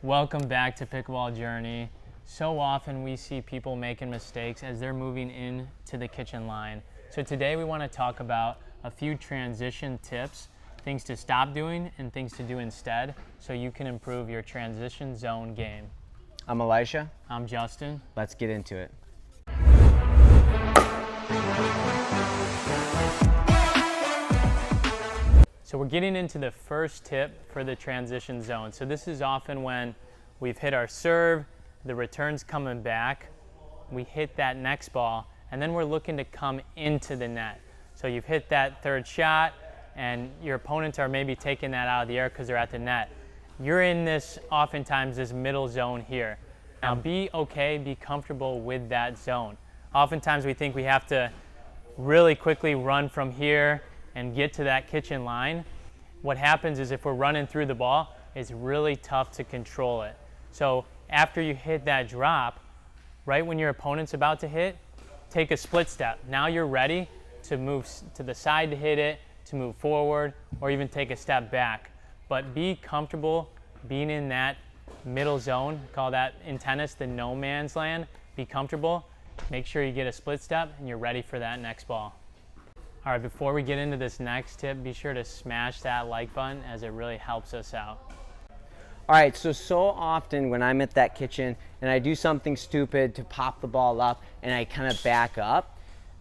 Welcome back to Pickleball Journey. So often we see people making mistakes as they're moving into the kitchen line. So today we want to talk about a few transition tips, things to stop doing and things to do instead so you can improve your transition zone game. I'm Elisha. I'm Justin. Let's get into it. So we're getting into the first tip for the transition zone. So this is often when we've hit our serve, the return's coming back, we hit that next ball, and then we're looking to come into the net. So you've hit that third shot, and your opponents are maybe taking that out of the air because they're at the net. You're in this, oftentimes, this middle zone here. Now be okay, be comfortable with that zone. Oftentimes we think we have to really quickly run from here and get to that kitchen line. What happens is if we're running through the ball, it's really tough to control it. So after you hit that drop, right when your opponent's about to hit, take a split step. Now you're ready to move to the side to hit it, to move forward, or even take a step back. But be comfortable being in that middle zone, call that in tennis the no man's land. Be comfortable, make sure you get a split step, and you're ready for that next ball. All right, before we get into this next tip, be sure to smash that like button as it really helps us out. All right, so often when I'm at that kitchen and I do something stupid to pop the ball up and I kind of back up,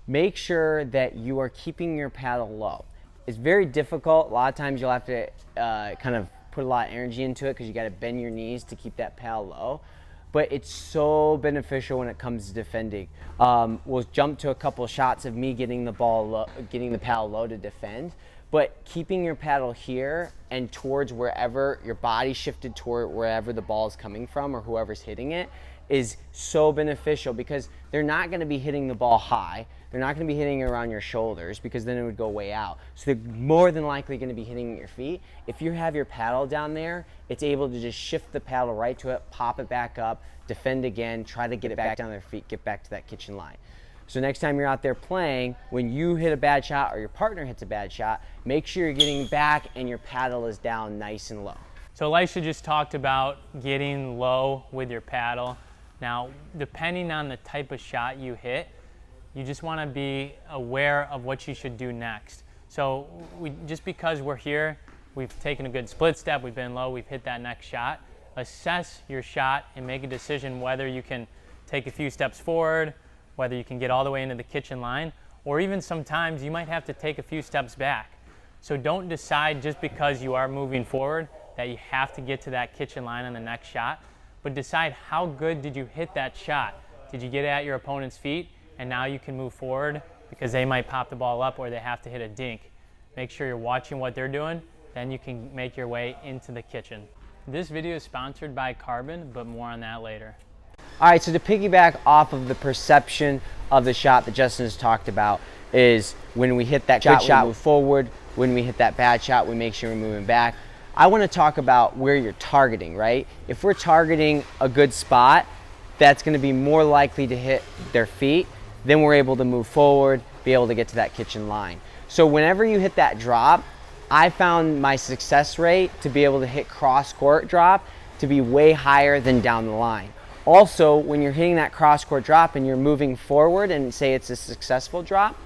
make sure that you are keeping your paddle low. It's very difficult. A lot of times you'll have to kind of put a lot of energy into it because you got to bend your knees to keep that paddle low. But it's so beneficial when it comes to defending. We'll jump to a couple shots of me getting the paddle low to defend, but keeping your paddle here and towards wherever your body shifted toward wherever the ball is coming from or whoever's hitting it is so beneficial because they're not going to be hitting the ball high. They're not going to be hitting it around your shoulders because then it would go way out. So they're more than likely going to be hitting at your feet. If you have your paddle down there, it's able to just shift the paddle right to it, pop it back up, defend again, try to get it back down their feet, get back to that kitchen line. So next time you're out there playing, when you hit a bad shot or your partner hits a bad shot, make sure you're getting back and your paddle is down nice and low. So Elisha just talked about getting low with your paddle. Now, depending on the type of shot you hit, you just want to be aware of what you should do next. So just because we're here, we've taken a good split step, we've been low, we've hit that next shot, assess your shot and make a decision whether you can take a few steps forward, whether you can get all the way into the kitchen line, or even sometimes you might have to take a few steps back. So don't decide just because you are moving forward that you have to get to that kitchen line on the next shot, but decide how good did you hit that shot. Did you get it at your opponent's feet and now you can move forward because they might pop the ball up or they have to hit a dink. Make sure you're watching what they're doing, then you can make your way into the kitchen. This video is sponsored by Carbon, but more on that later. All right, so to piggyback off of the perception of the shot that Justin has talked about is when we hit that good shot, we move forward. When we hit that bad shot, we make sure we're moving back. I want to talk about where you're targeting, right? If we're targeting a good spot, that's going to be more likely to hit their feet. Then we're able to move forward, be able to get to that kitchen line. So whenever you hit that drop, I found my success rate to be able to hit cross court drop to be way higher than down the line. Also, when you're hitting that cross court drop and you're moving forward and say it's a successful drop,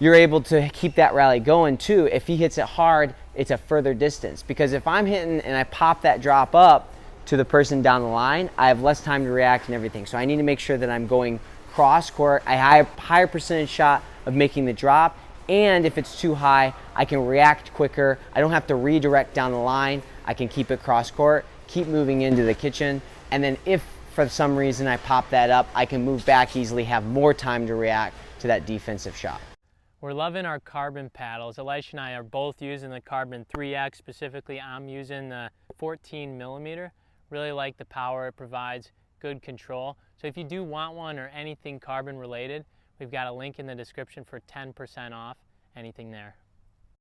you're able to keep that rally going too. If he hits it hard, it's a further distance. Because if I'm hitting and I pop that drop up to the person down the line, I have less time to react and everything. So I need to make sure that I'm going cross court, I have a higher percentage shot of making the drop, and if it's too high, I can react quicker. I don't have to redirect down the line. I can keep it cross court, keep moving into the kitchen, and then if for some reason I pop that up, I can move back easily, have more time to react to that defensive shot. We're loving our Carbon paddles. Elisha and I are both using the Carbon 3X. Specifically, I'm using the 14 millimeter. Really like the power it provides, good control. So if you do want one or anything Carbon related, we've got a link in the description for 10% off anything there.